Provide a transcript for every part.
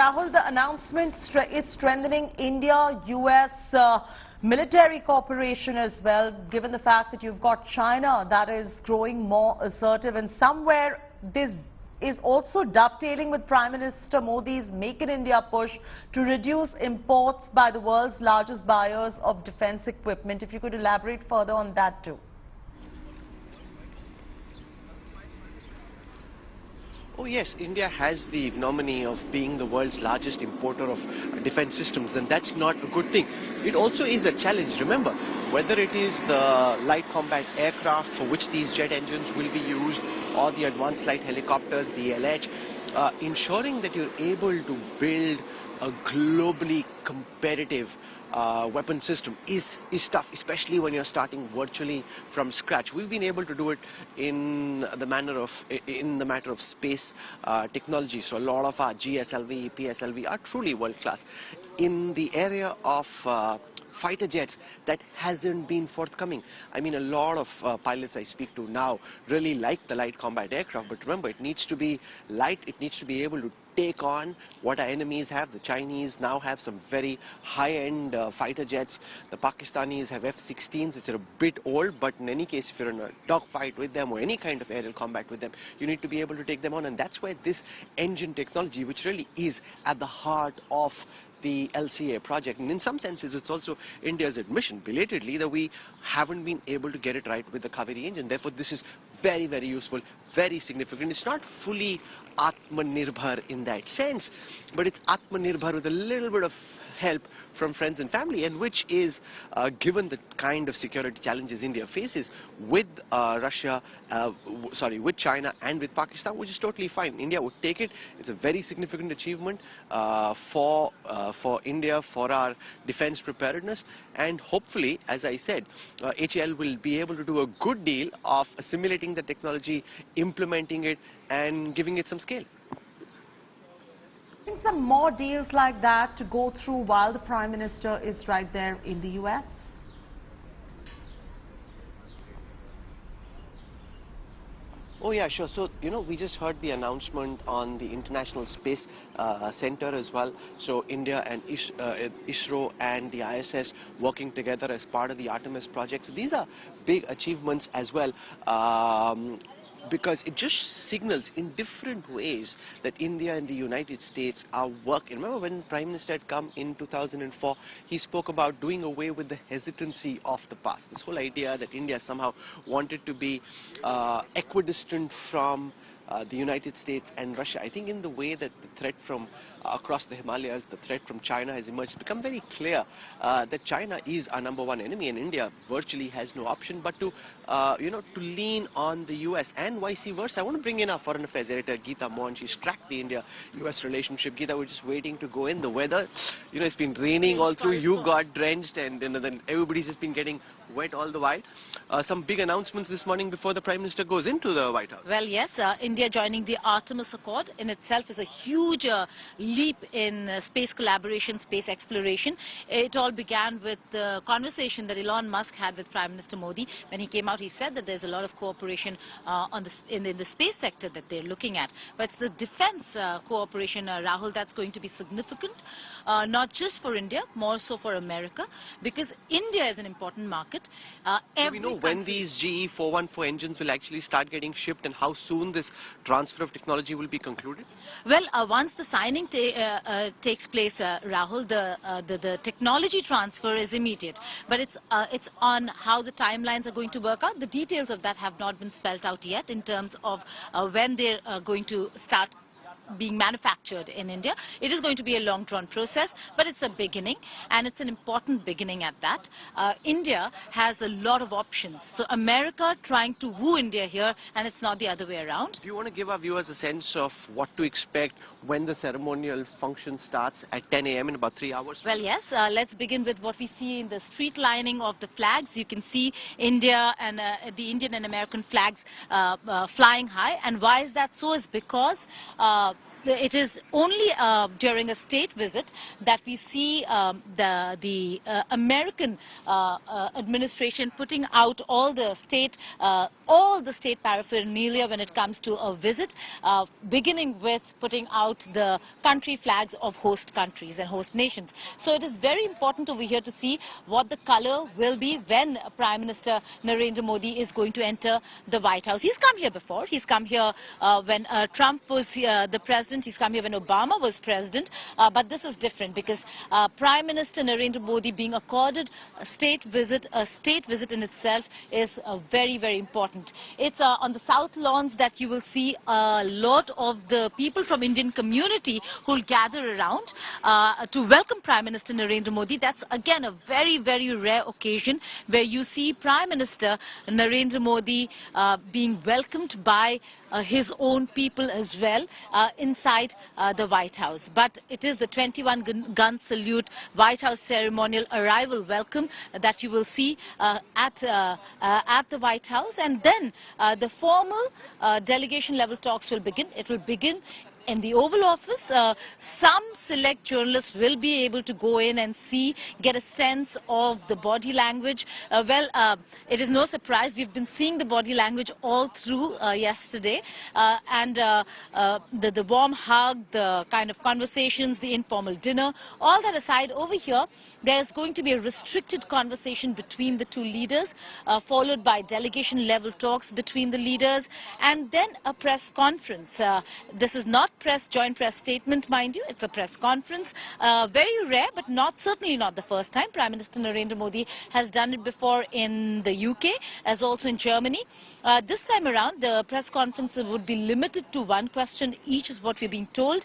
Rahul, the announcement is strengthening India-US military cooperation as well, given the fact that you've got China that is growing more assertive, and somewhere this is also dovetailing with Prime Minister Modi's Make in India push to reduce imports by the world's largest buyers of defense equipment. If you could elaborate further on that too. Oh yes, India has the ignominy of being the world's largest importer of defense systems, and that's not a good thing. It also is a challenge. Remember, whether it is the light combat aircraft for which these jet engines will be used, or the advanced light helicopters, the LH, ensuring that you're able to build a globally competitive weapon system is tough, especially when you're starting virtually from scratch. We've been able to do it in the matter of space technology. So a lot of our GSLV, PSLV are truly world class. In the area of fighter jets, that hasn't been forthcoming. I mean, a lot of pilots I speak to now really like the light combat aircraft, but remember, it needs to be light, it needs to be able to take on what our enemies have. The Chinese now have some very high-end fighter jets. The Pakistanis have F-16s. It's a bit old, but in any case, if you're in a dogfight with them or any kind of aerial combat with them, you need to be able to take them on, and that's where this engine technology, which really is at the heart of the LCA project, and in some senses it's also India's admission belatedly that we haven't been able to get it right with the Kaveri engine. Therefore this is very, very useful, very significant. It's not fully Atmanirbhar in that sense, but it's Atmanirbhar with a little bit of help from friends and family, and which is given the kind of security challenges India faces with with China and with Pakistan, which is totally fine. India would take it. It's a very significant achievement for India, for our defense preparedness, and hopefully, as I said, HAL will be able to do a good deal of assimilating the technology, implementing it, and giving it some scale. Some more deals like that to go through while the Prime Minister is right there in the US? Oh yeah, sure. So, you know, we just heard the announcement on the International Space Center as well. So India and ISRO and the ISS working together as part of the Artemis project. So these are big achievements as well. Because it just signals in different ways that India and the United States are working. Remember when Prime Minister had come in 2004, he spoke about doing away with the hesitancy of the past. This whole idea that India somehow wanted to be equidistant from the United States and Russia. I think in the way that the threat from across the Himalayas, the threat from China has emerged, it's become very clear that China is our #1 enemy, and India virtually has no option but to, to lean on the US and vice versa. I want to bring in our Foreign Affairs editor, Geeta Mohan. She's tracked the India-US relationship. Geeta, we're just waiting to go in. The weather, it's been raining all through. You got drenched, and then everybody's just been getting wet all the while. Some big announcements this morning before the Prime Minister goes into the White House. Well, yes, India joining the Artemis Accord in itself is a huge leap in space collaboration, space exploration. It all began with the conversation that Elon Musk had with Prime Minister Modi. When he came out, he said that there's a lot of cooperation in the space sector that they're looking at. But it's the defense cooperation, Rahul, that's going to be significant, not just for India, more so for America, because India is an important market. Do we know when these GE 414 engines will actually start getting shipped, and how soon this transfer of technology will be concluded? Well, once the signing takes place, Rahul, the technology transfer is immediate. But it's on how the timelines are going to work out. The details of that have not been spelled out yet in terms of when they're going to start being manufactured in India. It is going to be a long-drawn process, but it's a beginning, and it's an important beginning at that. India has a lot of options. So America trying to woo India here, and it's not the other way around. Do you want to give our viewers a sense of what to expect when the ceremonial function starts at 10 a.m. in about 3 hours? Well, yes. Let's begin with what we see in the street lining of the flags. You can see India and the Indian and American flags flying high. And why is that so? Is because It is only during a state visit that we see the American administration putting out all the state paraphernalia when it comes to a visit, beginning with putting out the country flags of host countries and host nations. So it is very important over here to see what the color will be when Prime Minister Narendra Modi is going to enter the White House. He's come here before. He's come here when Trump was the president. He's come here when Obama was president. But this is different because Prime Minister Narendra Modi being accorded a state visit in itself is very, very important. It's on the South Lawns that you will see a lot of the people from Indian community who will gather around to welcome Prime Minister Narendra Modi. That's again a very, very rare occasion where you see Prime Minister Narendra Modi being welcomed by his own people as well inside the White House. But it is the 21-gun salute White House ceremonial arrival welcome that you will see at the White House, and then the formal delegation level talks will begin. It will begin in the Oval Office. Some select journalists will be able to go in and get a sense of the body language. It is no surprise. We've been seeing the body language all through yesterday. And the warm hug, the kind of conversations, the informal dinner, all that aside, over here, there's going to be a restricted conversation between the two leaders, followed by delegation level talks between the leaders, and then a press conference. This is not joint press statement, mind you. It's a press conference. Very rare, but certainly not the first time. Prime Minister Narendra Modi has done it before in the UK, as also in Germany. This time around, the press conference would be limited to one question each, is what we're being told.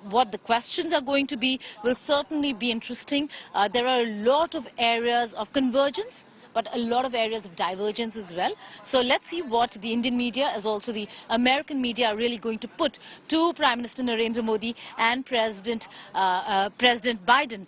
What the questions are going to be will certainly be interesting. There are a lot of areas of convergence, but a lot of areas of divergence as well. So let's see what the Indian media as also the American media are really going to put to Prime Minister Narendra Modi and President Biden.